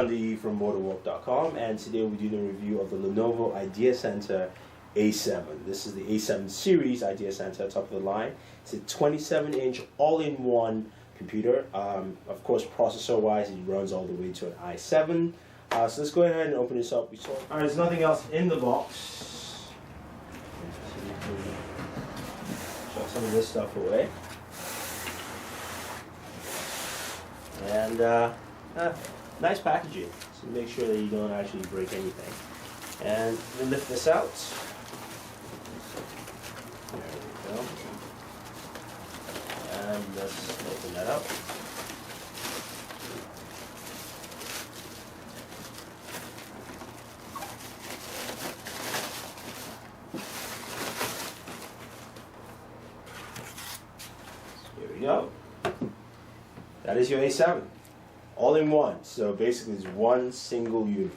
Gandhi from Booredatwork.com, and today we're doing a review of the Lenovo IdeaCentre A7. This is the A7 series IdeaCentre, top of the line. It's a 27-inch all-in-one computer. Of course, processor-wise, it runs all the way to an i7. So let's go ahead and open this up. Alright, there's nothing else in the box. Chuck some of this stuff away. And nice packaging, so make sure that you don't actually break anything. And we lift this out. There we go. And let's open that up. Here we go. That is your A7, all in one. So basically it's one single unit.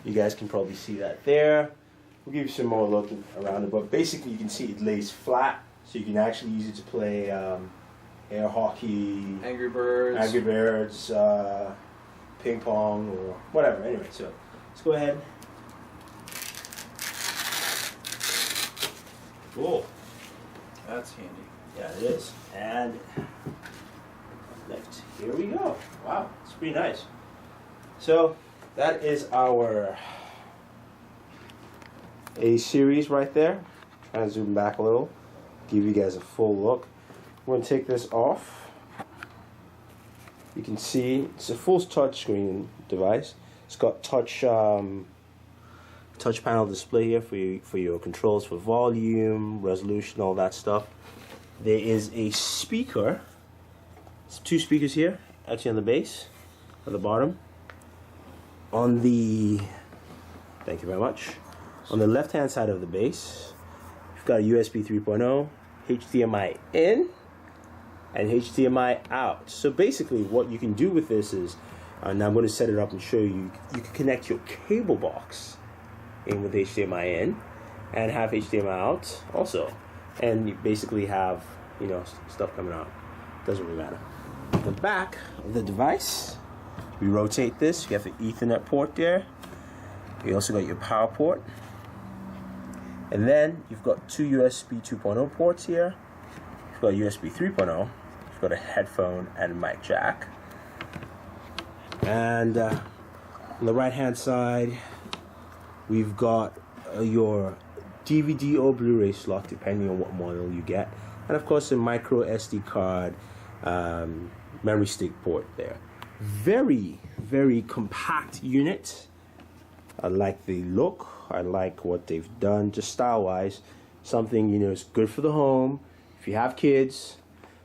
You guys can probably see that there. We'll give you some more look around it, but basically you can see it lays flat, so you can actually use it to play air hockey, Angry Birds, ping pong, or whatever. Anyway, so let's go ahead. Cool. That's handy. Yeah, it is. And lift. Here we go. Wow, it's pretty nice. So that is our A series right there. Trying to zoom back a little, give you guys a full look. I'm going to take this off. You can see it's a full touchscreen device. It's got touch panel display here for your controls for volume, resolution, all that stuff. There is a speaker. It's two speakers here, actually on the base, at the bottom. On the, thank you very much. On the left-hand side of the base, you've got a USB 3.0, HDMI in, and HDMI out. So basically, what you can do with this is, and I'm going to set it up and show you. You can connect your cable box in with HDMI in, and have HDMI out also, and you basically have, you know, stuff coming out. Doesn't really matter. The back of the device, we rotate this. You have the Ethernet port there. You also got your power port, and then you've got two USB 2.0 ports here. You've got USB 3.0. You've got a headphone and mic jack. And on the right hand side, we've got your DVD or Blu-ray slot, depending on what model you get, and of course a micro SD card. Memory stick port there. Very, very compact unit. I like the look. I like what they've done, just style-wise. Something, you know, is good for the home if you have kids.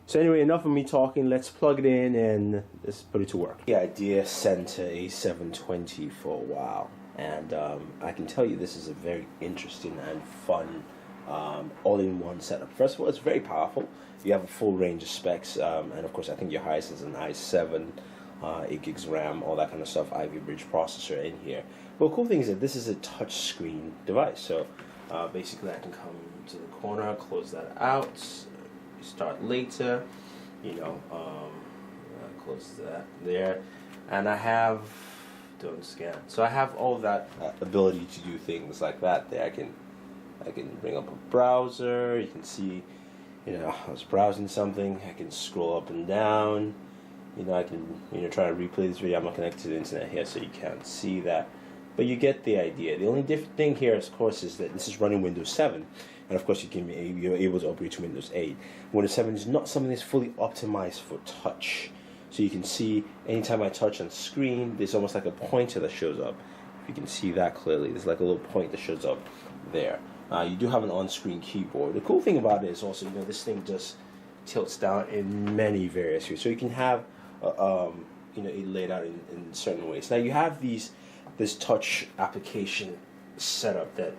So anyway, enough of me talking. Let's plug it in and let's put it to work. The IdeaCentre A720 for a while, and I can tell you this is a very interesting and fun all-in-one setup. First of all, it's very powerful. You have a full range of specs, and of course I think your highest is an i7, 8 gigs RAM, all that kind of stuff, Ivy Bridge processor in here. But the cool thing is that this is a touch screen device, so basically I can come to the corner, close that out, start later, you know, close that there, and I have, don't scan, so I have all that ability to do things like that there. I can bring up a browser. You can see, you know, I was browsing something. I can scroll up and down. You know, I can, you know, try to replay this video. I'm not connected to the internet here, so you can't see that. But you get the idea. The only different thing here, of course, is that this is running Windows 7. And of course, you're able to upgrade to Windows 8. Windows 7 is not something that's fully optimized for touch. So you can see, anytime I touch on screen, there's almost like a pointer that shows up. If you can see that clearly, there's like a little point that shows up there. You do have an on-screen keyboard. The cool thing about it is also, you know, this thing just tilts down in many various ways. So you can have, you know, it laid out in certain ways. Now you have this touch application setup that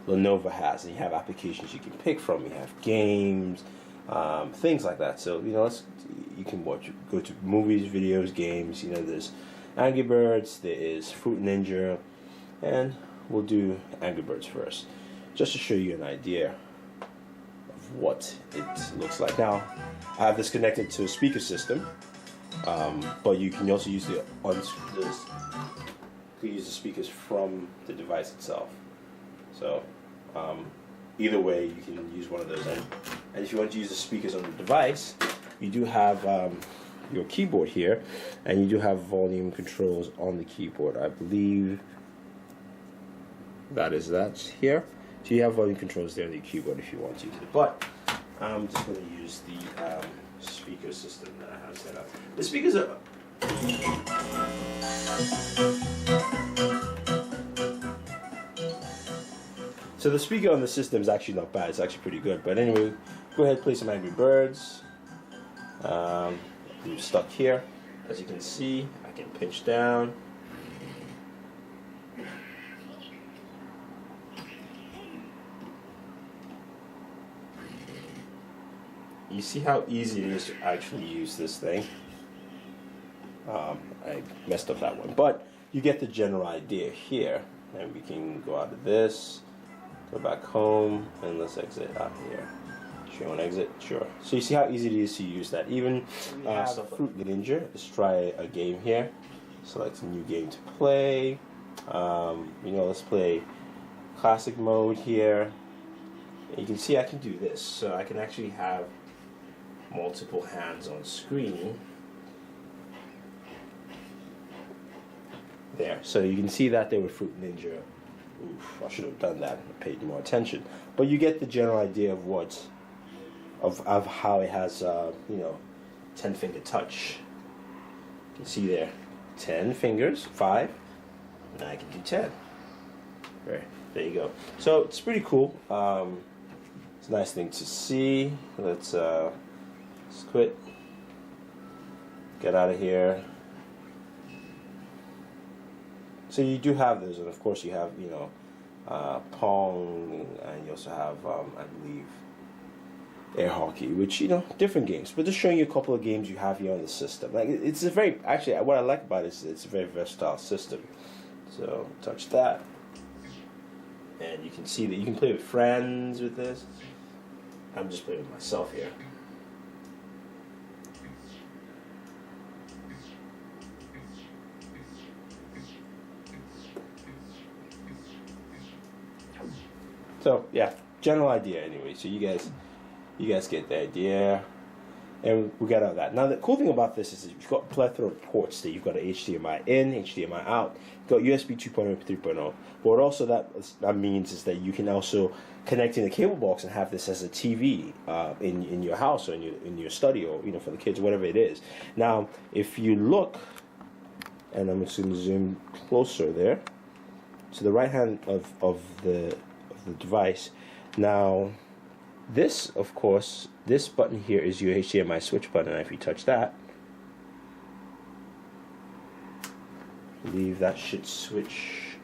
Lenovo has, and you have applications you can pick from. You have games, things like that. So, you know, you can go to movies, videos, games. You know, there's Angry Birds, there is Fruit Ninja, and we'll do Angry Birds first, just to show you an idea of what it looks like. Now, I have this connected to a speaker system, but you can also use the could use the speakers from the device itself. So either way, you can use one of those. And if you want to use the speakers on the device, you do have your keyboard here, and you do have volume controls on the keyboard. I believe that's here. So you have volume controls there on the keyboard if you want to use it. But I'm just going to use the speaker system that I have set up. The speakers are... So the speaker on the system is actually not bad. It's actually pretty good. But anyway, go ahead and play some Angry Birds. I'm stuck here. As you can see, I can pinch down. You see how easy it is to actually use this thing. I messed up that one. But you get the general idea here. And we can go out of this. Go back home, and let's exit out here. Sure, want to exit? Sure. So you see how easy it is to use that. Even Fruit Ninja. Let's try a game here. Select a new game to play. Let's play classic mode here. And you can see I can do this. So I can actually have multiple hands on screen. There. So you can see that there with Fruit Ninja. Oof, I should have done that and paid more attention. But you get the general idea of how it has 10-finger touch. You can see there 10 fingers, 5, and I can do 10. Right, there you go. So it's pretty cool. It's a nice thing to see. Let's quit. Get out of here. So you do have those, and of course you have, Pong, and you also have, I believe, air hockey, which, different games. But just showing you a couple of games you have here on the system. Like, it's a very, actually, what I like about it is it's a very versatile system. So, touch that. And you can see that you can play with friends with this. I'm just playing with myself here. So yeah, general idea anyway. So you guys get the idea, and we got all that. Now the cool thing about this is you've got a plethora of ports. That you've got an HDMI in, HDMI out. You've got USB 2.0 and 3.0. But what also that means is that you can also connect in the cable box and have this as a TV in your house or in your study, or for the kids, whatever it is. Now if you look, and I'm just going to zoom closer there, to the right hand of the device. Now this, of course, this button here is your HDMI switch button, and if you touch that, I believe that should switch.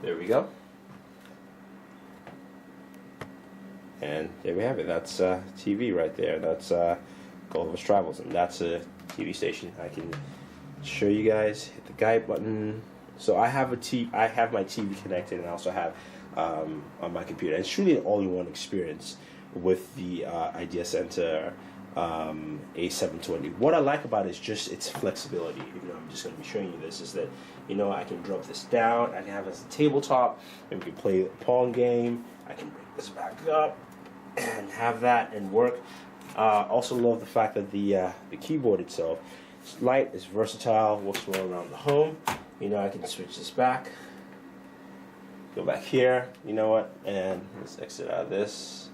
There we go. And there we have it. That's TV right there. That's Gulliver's Travels, and that's a TV station. I can show you guys. Hit the guide button. So I have I have my TV connected, and I also have on my computer. It's truly an all-in-one experience with the IdeaCenter A720. What I like about it is just its flexibility. Even though I'm just going to be showing you this, is that I can drop this down. I can have it as a tabletop, and we can play a Pong game. I can bring this back up and have that and work. Also love the fact that the keyboard itself is light, is versatile, works well around the home. I can switch this back. Go back here, and let's exit out of this.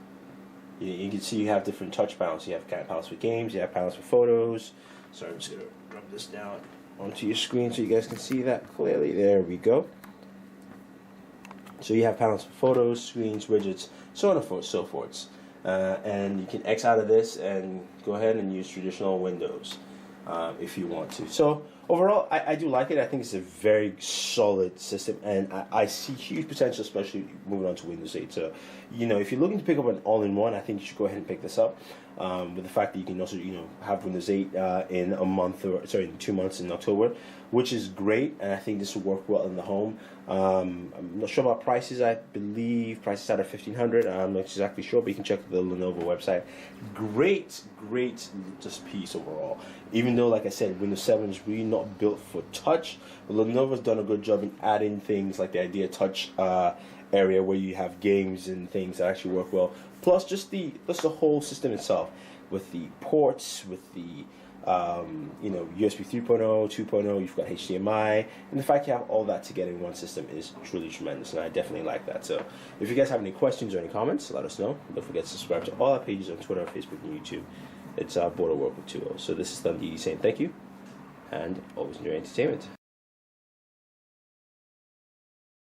You can see you have different touch panels. You have panels for games, you have panels for photos. So I'm just going to drop this down onto your screen so you guys can see that clearly. There we go. So you have panels for photos, screens, widgets, so on and so forth. And you can X out of this and go ahead and use traditional Windows if you want to. So overall, I do like it. I think it's a very solid system, and I see huge potential, especially moving on to Windows 8. So, if you're looking to pick up an all-in-one, I think you should go ahead and pick this up. With the fact that you can also, have Windows 8 in 2 months in October, which is great, and I think this will work well in the home. I'm not sure about prices. I believe prices out of $1,500. I'm not exactly sure, but you can check the Lenovo website. Great just piece overall. Even know, like I said, Windows 7 is really not built for touch, but Lenovo's done a good job in adding things like the IdeaTouch area where you have games and things that actually work well. Plus, just the whole system itself, with the ports, with the USB 3.0, 2.0, you've got HDMI, and the fact you have all that together in one system is truly tremendous, and I definitely like that. So if you guys have any questions or any comments, let us know. Don't forget to subscribe to all our pages on Twitter, Facebook, and YouTube. It's Booredatwork with 2 O's. So this is Dundee saying thank you, and always enjoy entertainment.